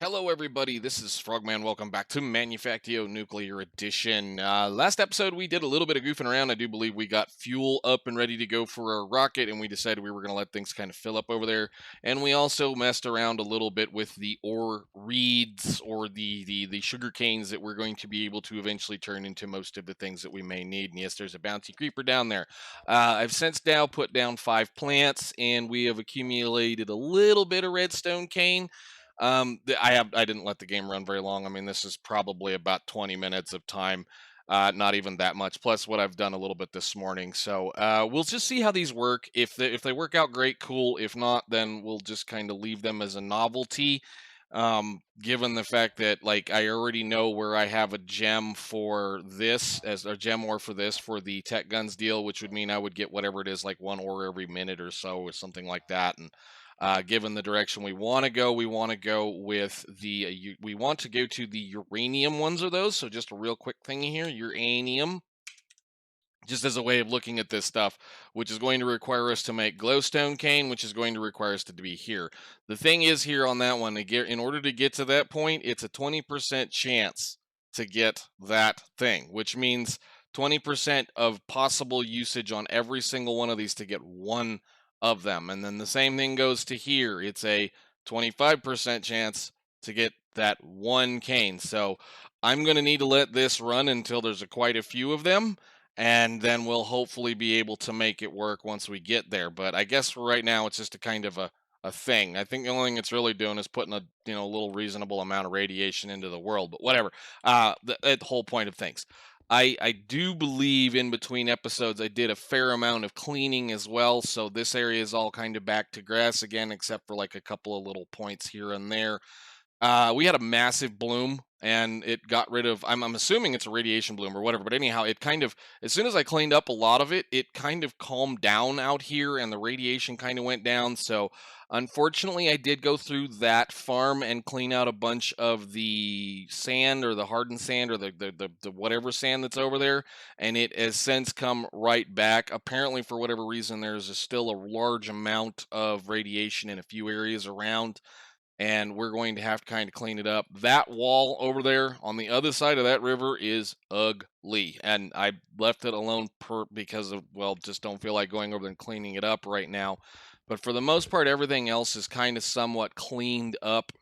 Hello, everybody. This is Frogman. Welcome back to Manufactio Nuclear Edition. Last episode, we did a little bit of goofing around. I do believe we got fuel up and ready to go for our rocket, and we decided we were going to let things kind of fill up over there. And we also messed around a little bit with the ore reeds or the sugar canes that we're going to be able to eventually turn into most of the things that we may need. And yes, there's a bouncy creeper down there. I've since now put down 5 plants, and we have accumulated a little bit of redstone cane. I didn't let the game run very long. I mean, this is probably about 20 minutes of time, not even that much. Plus, what I've done a little bit this morning. So we'll just see how these work. If they work out great, cool. If not, then we'll just kind of leave them as a novelty. Given the fact that like I already know where I have a gem for this as a gem ore for this for the tech guns deal, which would mean I would get whatever it is, like 1 ore every minute or so, or something like that, and given the direction we want to go, we want to go with we want to go to the uranium ones of those. So just a real quick thing here, uranium, just as a way of looking at this stuff, which is going to require us to make glowstone cane, which is going to require us to be here. The thing is here on that one, in order to get to that point, it's a 20% chance to get that thing, which means 20% of possible usage on every single one of these to get one of them. And then the same thing goes to here. It's a 25% chance to get that one cane. So I'm going to need to let this run until there's quite a few of them, and then we'll hopefully be able to make it work once we get there. But I guess for right now, it's just a kind of a thing. I think the only thing it's really doing is putting a little reasonable amount of radiation into the world. But whatever. The whole point of things. I do believe in between episodes I did a fair amount of cleaning as well, so this area is all kind of back to grass again, except for like a couple of little points here and there. We had a massive bloom, and it got rid of. I'm assuming it's a radiation bloom or whatever. But anyhow, it kind of, as soon as I cleaned up a lot of it, it kind of calmed down out here, and the radiation kind of went down. So, unfortunately, I did go through that farm and clean out a bunch of the sand or the hardened sand or the whatever sand that's over there, and it has since come right back. Apparently, for whatever reason, there's still a large amount of radiation in a few areas around, and we're going to have to kind of clean it up. That wall over there on the other side of that river is ugly, and I left it alone because of, well, just don't feel like going over there and cleaning it up right now. But for the most part, everything else is kind of somewhat cleaned up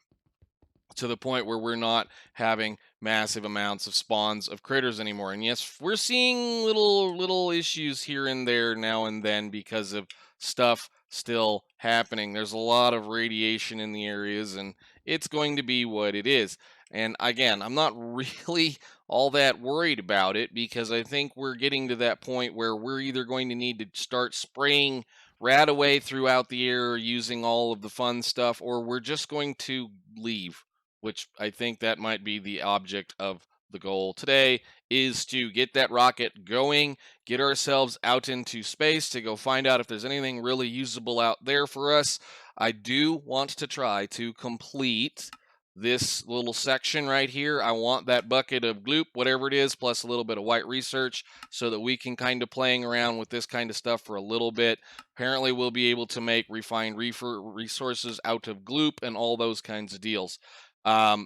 to the point where we're not having massive amounts of spawns of critters anymore. And yes, we're seeing little issues here and there now and then because of stuff still happening. There's a lot of radiation in the areas, and it's going to be what it is. And again, I'm not really all that worried about it because I think we're getting to that point where we're either going to need to start spraying rat away throughout the air using all of the fun stuff, or we're just going to leave, which I think that might be the object of the goal today, is to get that rocket going, get ourselves out into space to go find out if there's anything really usable out there for us. I do want to try to complete this little section right here. I want that bucket of gloop, whatever it is, plus a little bit of white research so that we can kind of playing around with this kind of stuff for a little bit. Apparently we'll be able to make refined resources out of gloop and all those kinds of deals.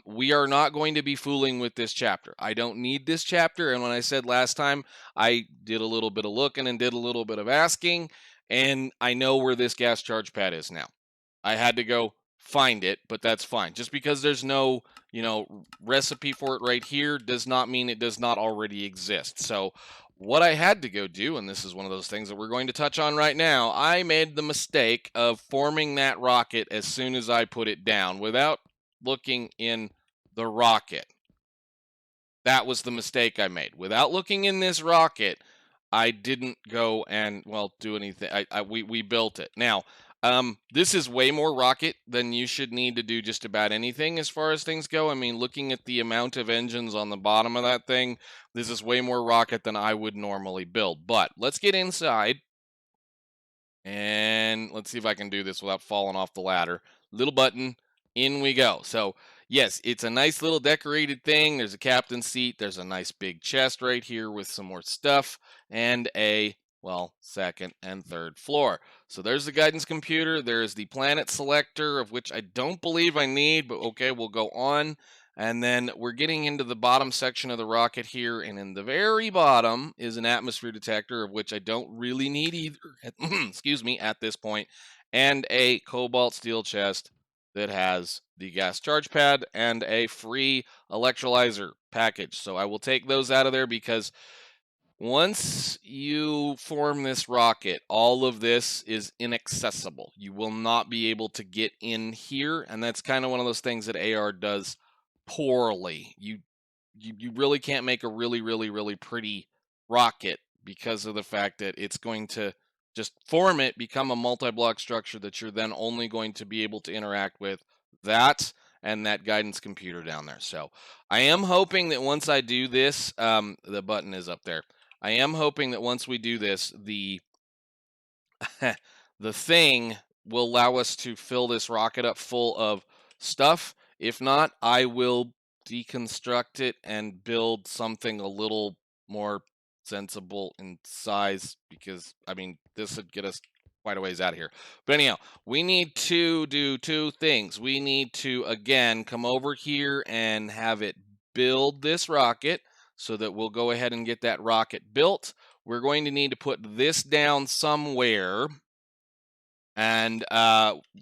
We are not going to be fooling with this chapter. I don't need this chapter. And when I said last time, I did a little bit of looking and did a little bit of asking, and I know where this gas charge pad is now. I had to go find it, but that's fine. Just because there's no, recipe for it right here does not mean it does not already exist. So what I had to go do, and this is one of those things that we're going to touch on right now, I made the mistake of forming that rocket as soon as I put it down without looking in the rocket. That was the mistake I made. Without looking in this rocket, I didn't go and, well, do anything. We built it. Now, this is way more rocket than you should need to do just about anything as far as things go. I mean, looking at the amount of engines on the bottom of that thing, this is way more rocket than I would normally build. But let's get inside, and let's see if I can do this without falling off the ladder. Little button, in we go. So yes, it's a nice little decorated thing. There's a captain's seat. There's a nice big chest right here with some more stuff and a well, second and third floor. So there's the guidance computer. There's the planet selector, of which I don't believe I need, but okay, we'll go on. And then we're getting into the bottom section of the rocket here, and in the very bottom is an atmosphere detector, of which I don't really need either, excuse me, at this point, and a cobalt steel chest that has the gas charge pad and a free electrolyzer package. So I will take those out of there because once you form this rocket, all of this is inaccessible. You will not be able to get in here, and that's kind of one of those things that AR does poorly. You really can't make a really pretty rocket because of the fact that it's going to just form it, become a multi-block structure that you're then only going to be able to interact with that and that guidance computer down there. So I am hoping that once I do this, the button is up there. I am hoping that once we do this, the the thing will allow us to fill this rocket up full of stuff. If not, I will deconstruct it and build something a little more sensible in size because, I mean, this would get us quite a ways out of here. But anyhow, we need to do two things. We need to, again, come over here and have it build this rocket so that we'll go ahead and get that rocket built. We're going to need to put this down somewhere and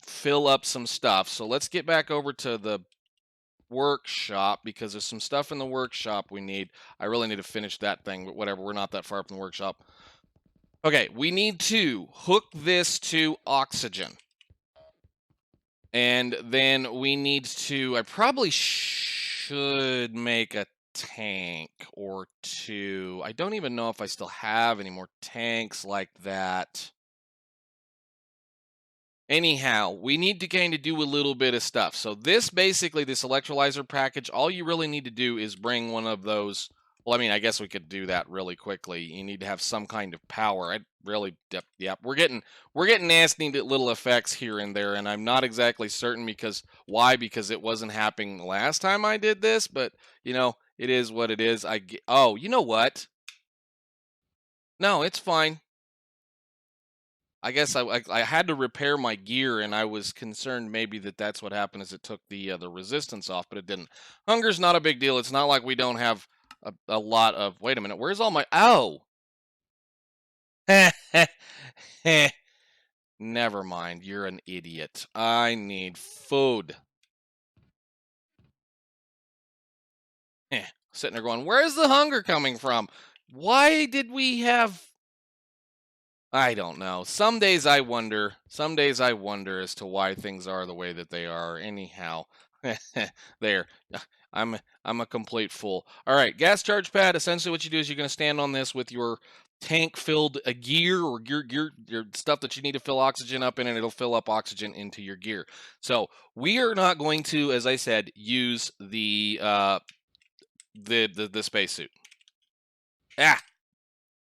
fill up some stuff. So let's get back over to the workshop because there's some stuff in the workshop we need. I really need to finish that thing, but whatever, we're not that far from the workshop. Okay, we need to hook this to oxygen. And then we need to, I probably should make a tank or two. I don't even know if I still have any more tanks like that. Anyhow, we need to kind of do a little bit of stuff. So this basically, this electrolyzer package, all you really need to do is bring one of those. Well, I mean, I guess we could do that really quickly. You need to have some kind of power. I really, yep. We're getting nasty little effects here and there, and I'm not exactly certain because why? Because it wasn't happening the last time I did this, but you know, it is what it is. Oh, you know what? No, it's fine. I guess I had to repair my gear, and I was concerned maybe that's what happened is it took the resistance off, but it didn't. Hunger's not a big deal. It's not like we don't have a lot of. Wait a minute, where's all my? Oh, never mind. You're an idiot. I need food. Sitting there going, where's the hunger coming from? Why did we have? I don't know. Some days I wonder as to why things are the way that they are. Anyhow, there. I'm a complete fool. All right, gas charge pad. Essentially, what you do is you're going to stand on this with your tank filled gear or your stuff that you need to fill oxygen up in, and it'll fill up oxygen into your gear. So we are not going to, as I said, use the spacesuit.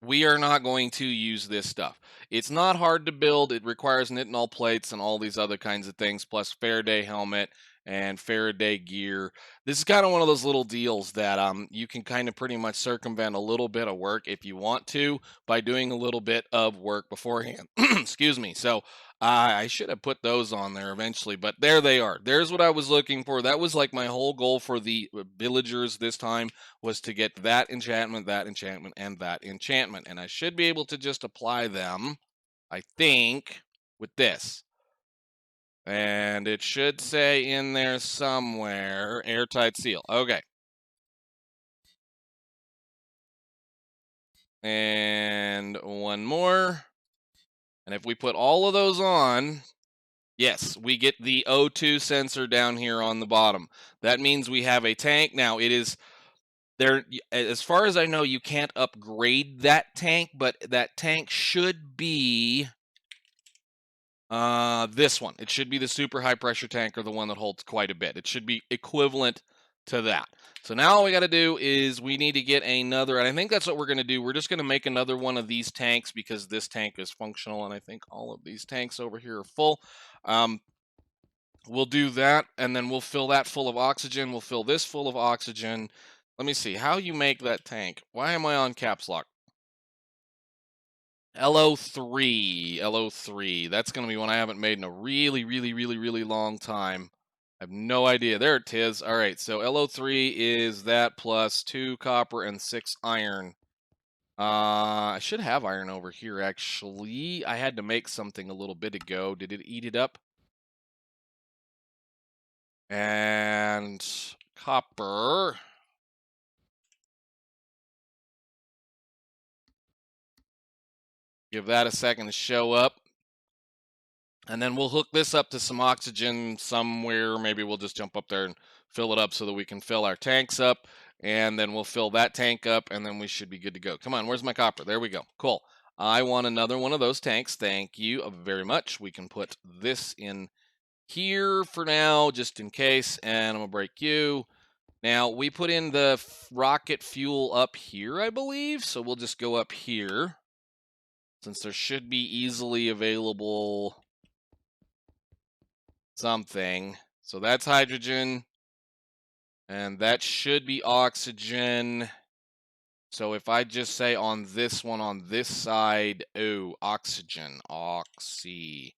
We are not going to use this stuff. It's not hard to build. It requires nitinol plates and all these other kinds of things, plus Faraday helmet and Faraday gear. This is kind of one of those little deals that you can kind of pretty much circumvent a little bit of work if you want to by doing a little bit of work beforehand. Excuse me. So I should have put those on there eventually, but there they are. There's what I was looking for. That was like my whole goal for the villagers this time was to get that enchantment, and that enchantment. And I should be able to just apply them, I think, with this. And it should say in there somewhere, airtight seal. Okay. And one more. And if we put all of those on, yes, we get the O2 sensor down here on the bottom. That means we have a tank. Now, it is there, as far as I know, you can't upgrade that tank, but that tank should be this one. It should be the super high pressure tank or the one that holds quite a bit. It should be equivalent to that. So now all we got to do is we need to get another, and I think that's what we're going to do. We're just going to make another one of these tanks because this tank is functional, and I think all of these tanks over here are full. We'll do that, and then we'll fill that full of oxygen. We'll fill this full of oxygen. Let me see how you make that tank. Why am I on caps lock? LO3. LO3. That's going to be one I haven't made in a really long time. I have no idea. There it is. All right, so LO3 is that plus 2 copper and 6 iron. I should have iron over here, actually. I had to make something a little bit ago. Did it eat it up? And copper. Give that a second to show up. And then we'll hook this up to some oxygen somewhere. Maybe we'll just jump up there and fill it up so that we can fill our tanks up. And then we'll fill that tank up, and then we should be good to go. Come on, where's my copper? There we go. Cool. I want another one of those tanks. Thank you very much. We can put this in here for now, just in case. And I'm going to break you. Now, we put in the rocket fuel up here, I believe. So we'll just go up here, since there should be easily available something. So that's hydrogen, and that should be oxygen. So if I just say on this one, on this side, oh, oxygen, oxy.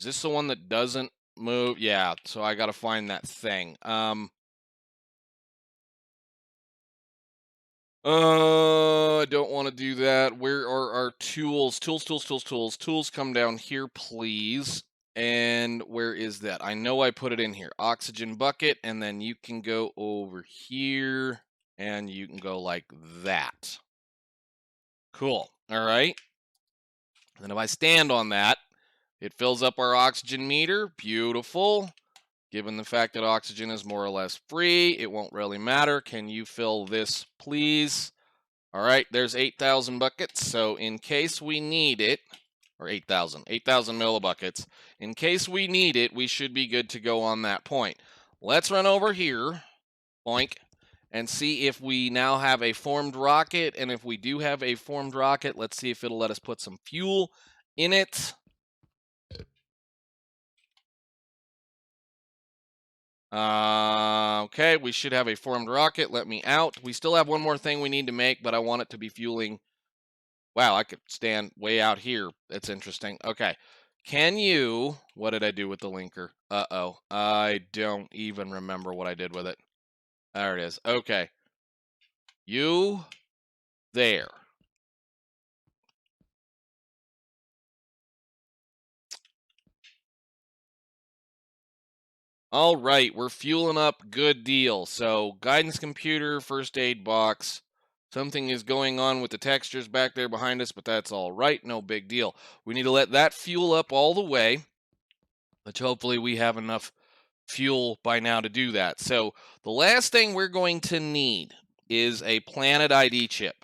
Is this the one that doesn't move? Yeah, so I got to find that thing. I don't want to do that. Where are our tools? Tools, come down here, please. And where is that? I know I put it in here. Oxygen bucket, and then you can go over here, and you can go like that. Cool. All right. And then if I stand on that, it fills up our oxygen meter. Beautiful. Given the fact that oxygen is more or less free, it won't really matter. Can you fill this, please? All right, there's 8,000 buckets. So in case we need it, or 8,000 millibuckets, in case we need it, we should be good to go on that point. Let's run over here, boink, and see if we now have a formed rocket. And if we do have a formed rocket, let's see if it'll let us put some fuel in it. Okay, we should have a formed rocket. Let me out. We still have one more thing we need to make, but I want it to be fueling. Wow, I could stand way out here. That's interesting. Okay. Can you... What did I do with the linker? Uh-oh. I don't even remember what I did with it. There it is. Okay. You... There. All right, we're fueling up. Good deal. So, guidance computer, first aid box. Something is going on with the textures back there behind us, but that's all right. No big deal. We need to let that fuel up all the way, which hopefully we have enough fuel by now to do that. So, the last thing we're going to need is a Planet ID chip.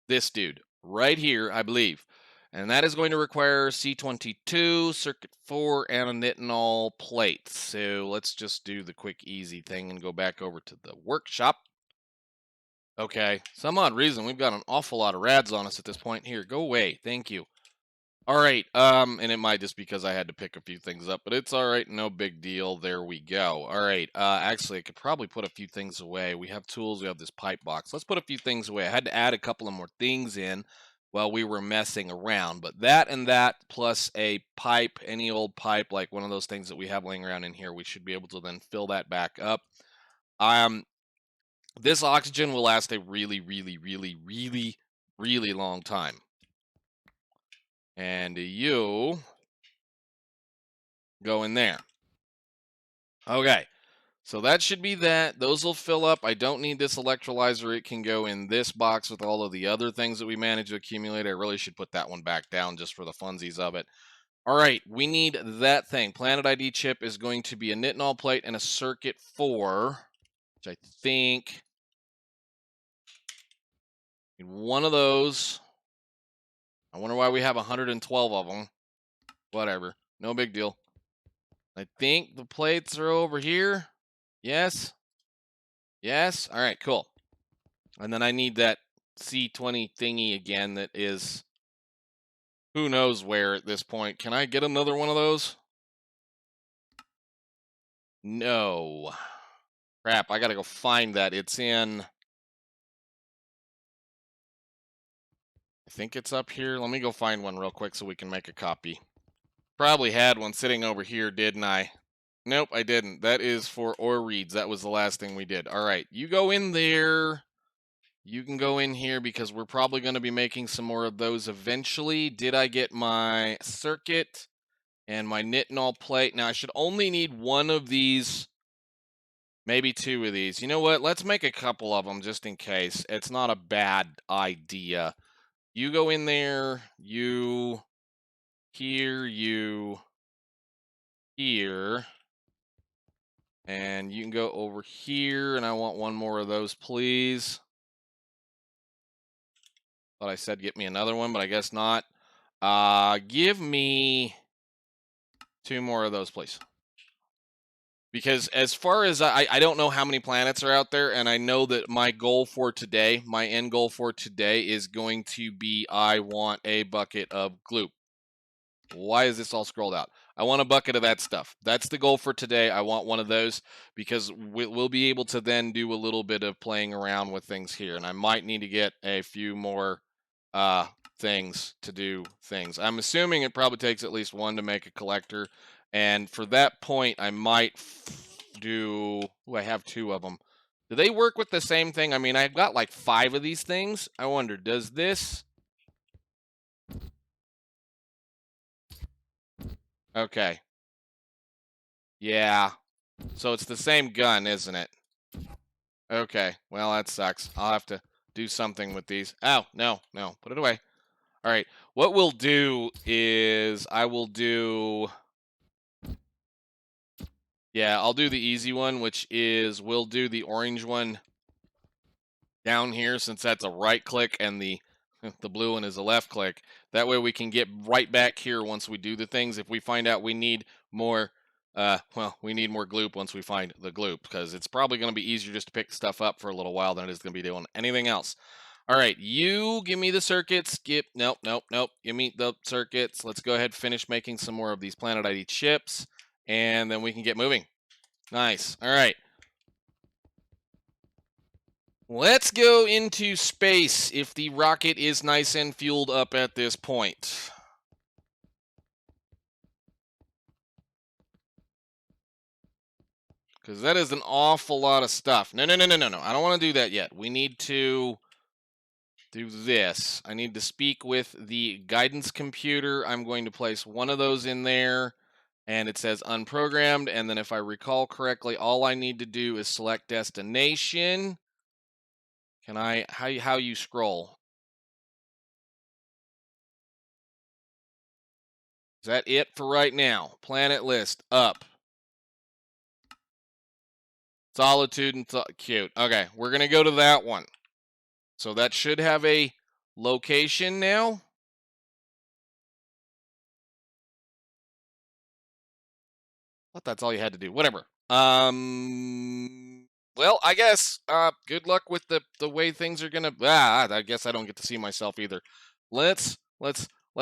This dude right here, I believe. And that is going to require C22, circuit 4, and a nitinol plate. So let's just do the quick, easy thing and go back over to the workshop. Okay, some odd reason we've got an awful lot of rads on us at this point. Here, go away. Thank you. All right, and it might just because I had to pick a few things up, but it's all right. No big deal. There we go. All right, actually, I could probably put a few things away. We have tools. We have this pipe box. Let's put a few things away. I had to add a couple of more things in while we were messing around, but that and that plus a pipe, any old pipe, like one of those things that we have laying around in here, we should be able to then fill that back up. This oxygen will last a really long time. And you go in there. Okay, so that should be that. Those will fill up. I don't need this electrolyzer. It can go in this box with all of the other things that we managed to accumulate. I really should put that one back down just for the funsies of it. All right, we need that thing. Planet ID chip is going to be a nitinol plate and a circuit 4, which I think... Need one of those. I wonder why we have 112 of them. Whatever. No big deal. I think the plates are over here. Yes. Yes. All right, cool. And then I need that C20 thingy again that is who knows where at this point. Can I get another one of those? No. Crap, I got to go find that. It's in... I think it's up here. Let me go find one real quick so we can make a copy. Probably had one sitting over here, didn't I? Nope, I didn't. That is for ore reeds. That was the last thing we did. All right, you go in there. You can go in here because we're probably going to be making some more of those eventually. Did I get my circuit and my nitinol plate? Now, I should only need one of these, maybe two of these. You know what? Let's make a couple of them just in case. It's not a bad idea. You go in there. You here. You here. And you can go over here, and I want one more of those, please. Thought I said get me another one, but I guess not. Give me two more of those, please. Because as far as I don't know how many planets are out there, and I know that my goal for today, my end goal for today is going to be I want a bucket of Gloop. Why is this all scrolled out? I want a bucket of that stuff. That's the goal for today. I want one of those because we'll be able to then do a little bit of playing around with things here. And I might need to get a few more things to do things. I'm assuming it probably takes at least one to make a collector. And for that point, I might do... Ooh, I have two of them. Do they work with the same thing? I mean, I've got like 5 of these things. I wonder, does this... Okay. Yeah. So it's the same gun, isn't it? Okay. Well, that sucks. I'll have to do something with these. Oh, no. Put it away. All right. What we'll do is I will do... Yeah, I'll do the easy one, which is we'll do the orange one down here since that's a right click and the blue one is a left click. That way we can get right back here once we do the things. If we find out we need more, well, we need more Gloop once we find the Gloop, because it's probably going to be easier just to pick stuff up for a little while than it is going to be doing anything else. All right, you give me the circuits. Nope. Give me the circuits. Let's go ahead and finish making some more of these Planet ID chips, and then we can get moving. Nice. All right. Let's go into space if the rocket is nice and fueled up at this point. Because that is an awful lot of stuff. No. I don't want to do that yet. We need to do this. I need to speak with the guidance computer. I'm going to place one of those in there. And it says unprogrammed. And then if I recall correctly, all I need to do is select destination. Can I... How you scroll? Is that it for right now? Planet list, up. Solitude and cute. Okay, we're going to go to that one. So that should have a location now. Thought that's all you had to do. Whatever. Well, I guess good luck with the way things are going to... I guess I don't get to see myself either. Let's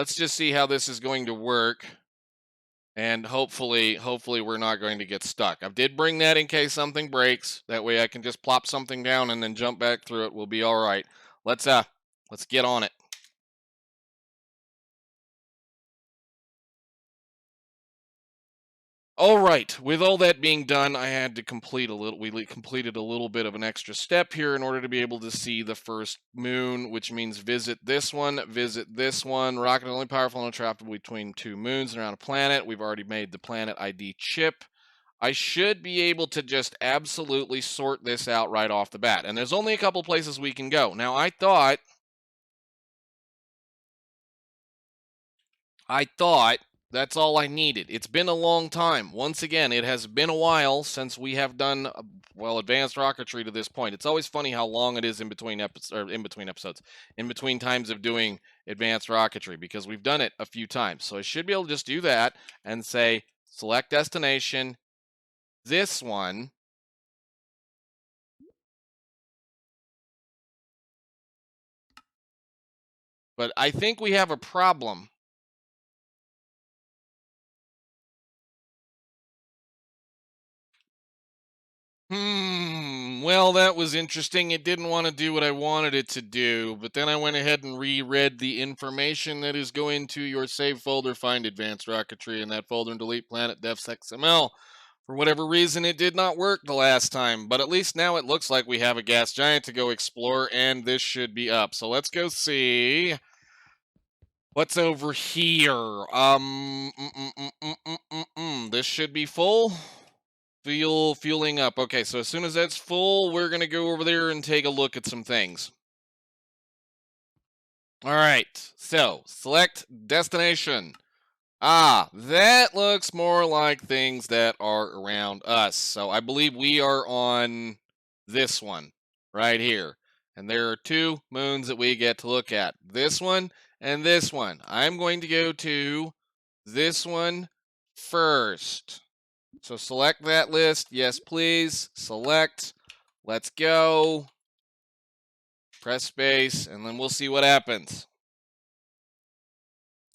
just see how this is going to work. And hopefully we're not going to get stuck. I did bring that in case something breaks. That way I can just plop something down and then jump back through it. We'll be all right. Let's get on it. All right. With all that being done, I had to complete a little. We completed a little bit of an extra step here in order to be able to see the first moon, which means visit this one. Rocket only powerful and attractable between 2 moons and around a planet. We've already made the planet ID chip. I should be able to just absolutely sort this out right off the bat. And there's only a couple places we can go. Now, I thought that's all I needed. It's been a long time. Once again, it has been a while since we have done, well, advanced rocketry to this point. It's always funny how long it is in between times of doing advanced rocketry, because we've done it a few times. So I should be able to just do that and say, select destination, this one. But I think we have a problem. Well, that was interesting. It didn't want to do what I wanted it to do, but then I went ahead and reread the information that is going to your save folder, find advanced rocketry in that folder, and delete planet defs XML. For whatever reason, it did not work the last time, but at least now it looks like we have a gas giant to go explore, and this should be up. So let's go see what's over here. This should be full. Fueling up. Okay, so as soon as that's full, we're going to go over there and take a look at some things. All right, so select destination. That looks more like things that are around us. So I believe we are on this one right here. And there are two moons that we get to look at. This one and this one. I'm going to go to this one first. So select that list. Yes, please. Select. Let's go. Press space, and then we'll see what happens.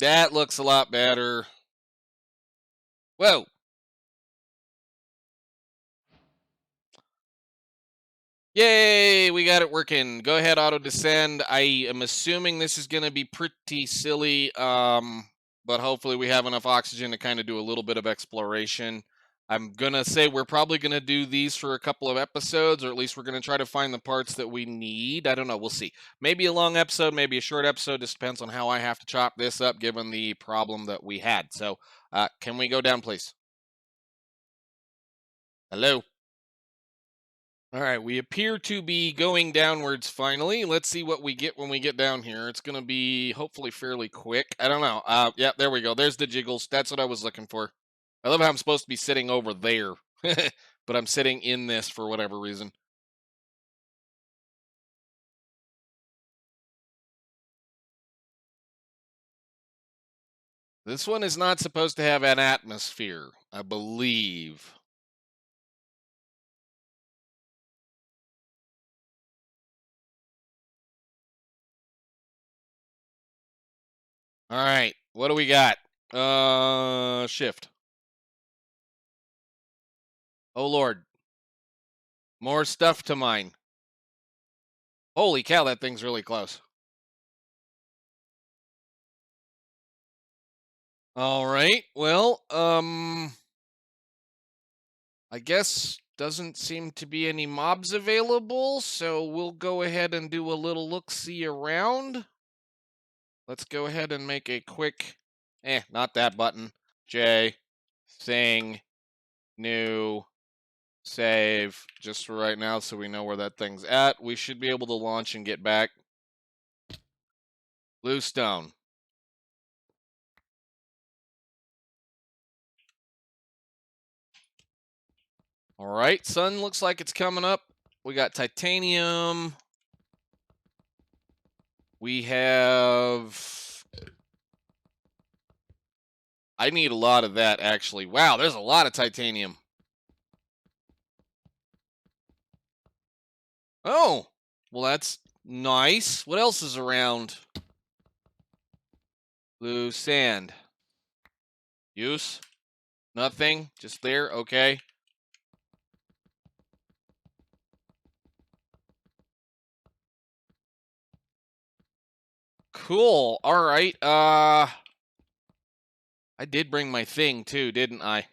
That looks a lot better. Whoa. Yay, we got it working. Go ahead, auto descend. I am assuming this is going to be pretty silly, but hopefully we have enough oxygen to kind of do a little bit of exploration. I'm going to say we're probably going to do these for a couple of episodes, or at least we're going to try to find the parts that we need. I don't know. We'll see. Maybe a long episode, maybe a short episode. Just depends on how I have to chop this up, given the problem that we had. So, can we go down, please? Hello? All right, we appear to be going downwards finally. Let's see what we get when we get down here. It's going to be hopefully fairly quick. I don't know. Yeah, there we go. There's the jiggles. That's what I was looking for. I love how I'm supposed to be sitting over there, but I'm sitting in this for whatever reason. This one is not supposed to have an atmosphere, I believe. All right, what do we got? Shift. Oh, Lord. More stuff to mine. Holy cow, that thing's really close. All right, well, I guess doesn't seem to be any mobs available, so we'll go ahead and do a little look-see around. Let's go ahead and make a quick, not that button, J, thing, new, save, just for right now so we know where that thing's at. We should be able to launch and get back. Bluestone. All right, sun looks like it's coming up. We got titanium. We have... I need a lot of that, actually. Wow, there's a lot of titanium. Oh, well, that's nice. What else is around? Blue sand. Use? Nothing? Just there? Okay. Cool. All right. I did bring my thing too, didn't I?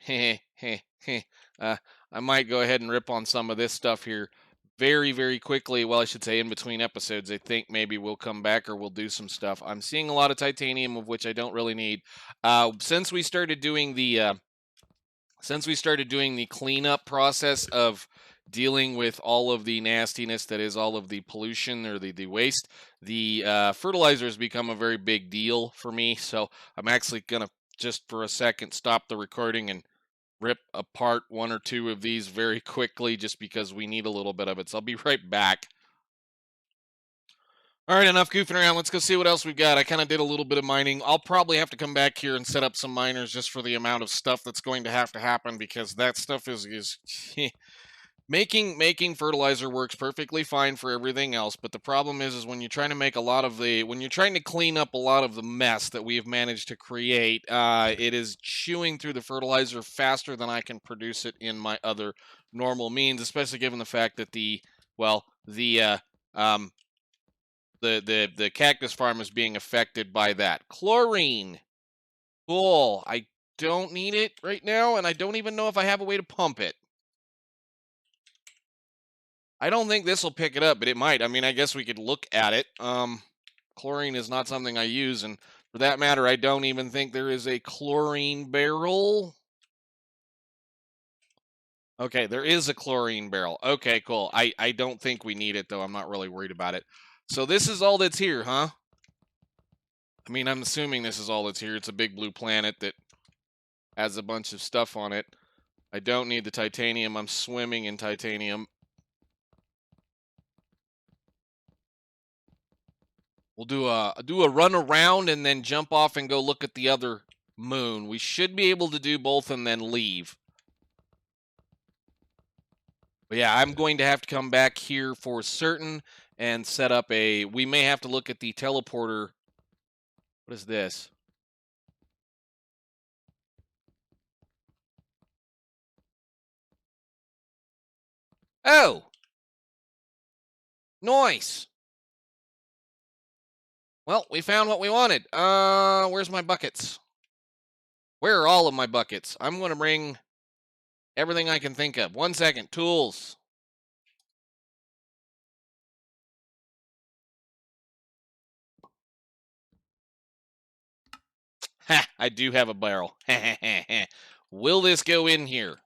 I might go ahead and rip on some of this stuff here very, very quickly. Well, I should say in between episodes. I think maybe we'll come back or we'll do some stuff. I'm seeing a lot of titanium, of which I don't really need. Since we started doing the cleanup process of dealing with all of the nastiness that is all of the pollution or the waste, the fertilizer has become a very big deal for me. So I'm actually gonna just for a second stop the recording and rip apart one or two of these very quickly just because we need a little bit of it. So I'll be right back. All right, enough goofing around. Let's go see what else we've got. I kind of did a little bit of mining. I'll probably have to come back here and set up some miners just for the amount of stuff that's going to have to happen because that stuff is making fertilizer works perfectly fine for everything else. But the problem is when you're trying to make when you're trying to clean up a lot of the mess that we have managed to create, it is chewing through the fertilizer faster than I can produce it in my other normal means, especially given the fact that the cactus farm is being affected by that. Chlorine. Cool. I don't need it right now, and I don't even know if I have a way to pump it. I don't think this will pick it up, but it might. I mean, I guess we could look at it. Chlorine is not something I use, and for that matter, I don't even think there is a chlorine barrel. Okay, there is a chlorine barrel. Okay, cool. I don't think we need it, though. I'm not really worried about it. So this is all that's here, huh? I mean, I'm assuming this is all that's here. It's a big blue planet that has a bunch of stuff on it. I don't need the titanium. I'm swimming in titanium. We'll do a run around and then jump off and go look at the other moon. We should be able to do both and then leave. But yeah, I'm going to have to come back here for certain and set up a... We may have to look at the teleporter. What is this? Oh! Nice! Well, we found what we wanted. Where's my buckets? Where are all of my buckets? I'm going to bring everything I can think of. 1 second. Tools. Ha! I do have a barrel. Will this go in here?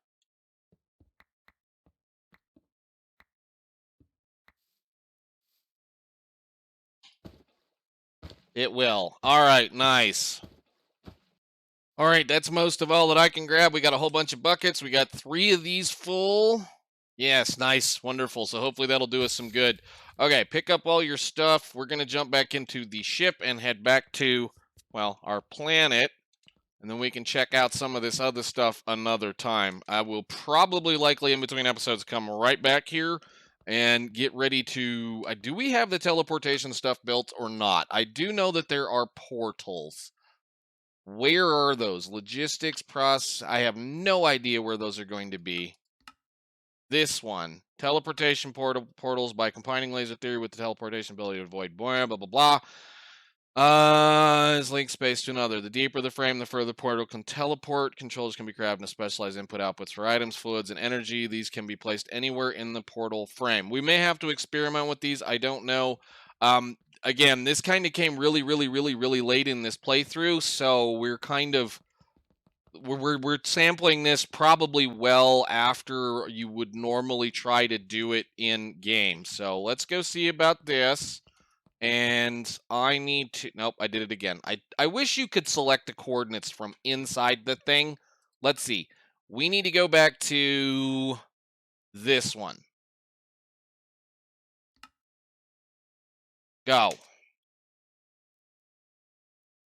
It will. All right, nice. All right, that's most of all that I can grab. We got a whole bunch of buckets. We got 3 of these full. Yes, nice, wonderful. So hopefully that'll do us some good. Okay, pick up all your stuff. We're going to jump back into the ship and head back to, well, our planet. And then we can check out some of this other stuff another time. I will probably likely in between episodes come right back here and get ready to... do we have the teleportation stuff built or not? I do know that there are portals. Where are those? Logistics, process... I have no idea where those are going to be. This one. Teleportation portals by combining laser theory with the teleportation ability to avoid blah, blah, blah, blah. Is link space to another. The deeper the frame, the further the portal can teleport. Controls can be crafted into specialized input outputs for items, fluids, and energy. These can be placed anywhere in the portal frame. We may have to experiment with these. I don't know. Again, this kind of came really late in this playthrough, so we're kind of we're sampling this probably well after you would normally try to do it in game. So let's go see about this. And I need to... Nope, I did it again. I wish you could select the coordinates from inside the thing. Let's see. We need to go back to this one. Go.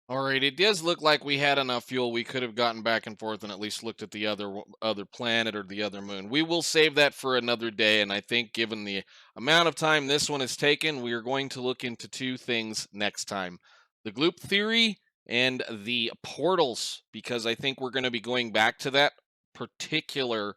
All right, it does look like we had enough fuel. We could have gotten back and forth and at least looked at the other planet or the other moon. We will save that for another day, and I think given the amount of time this one has taken, we are going to look into 2 things next time. The Gloop theory and the portals, because I think we're going to be going back to that particular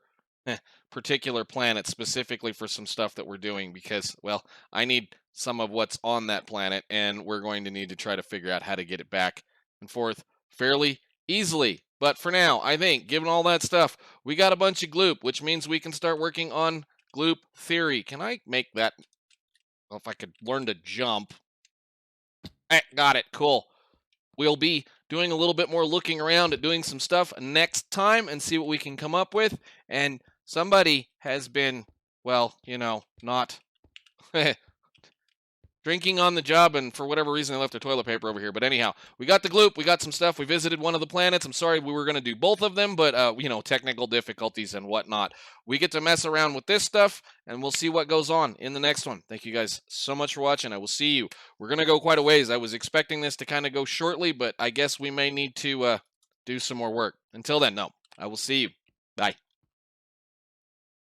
planet specifically for some stuff that we're doing because, well, I need some of what's on that planet, and we're going to need to try to figure out how to get it back and forth fairly easily. But for now, I think, given all that stuff, we got a bunch of Gloop, which means we can start working on Gloop theory. Can I make that? Well, if I could learn to jump. Got it. Cool. We'll be doing a little bit more looking around at doing some stuff next time and see what we can come up with. And somebody has been, well, you know, not drinking on the job, and for whatever reason they left their toilet paper over here. But anyhow, we got the Gloop, we got some stuff, we visited one of the planets. I'm sorry we were going to do both of them, but, you know, technical difficulties and whatnot. We get to mess around with this stuff, and we'll see what goes on in the next one. Thank you guys so much for watching. I will see you. We're going to go quite a ways. I was expecting this to kind of go shortly, but I guess we may need to do some more work. Until then, no, I will see you.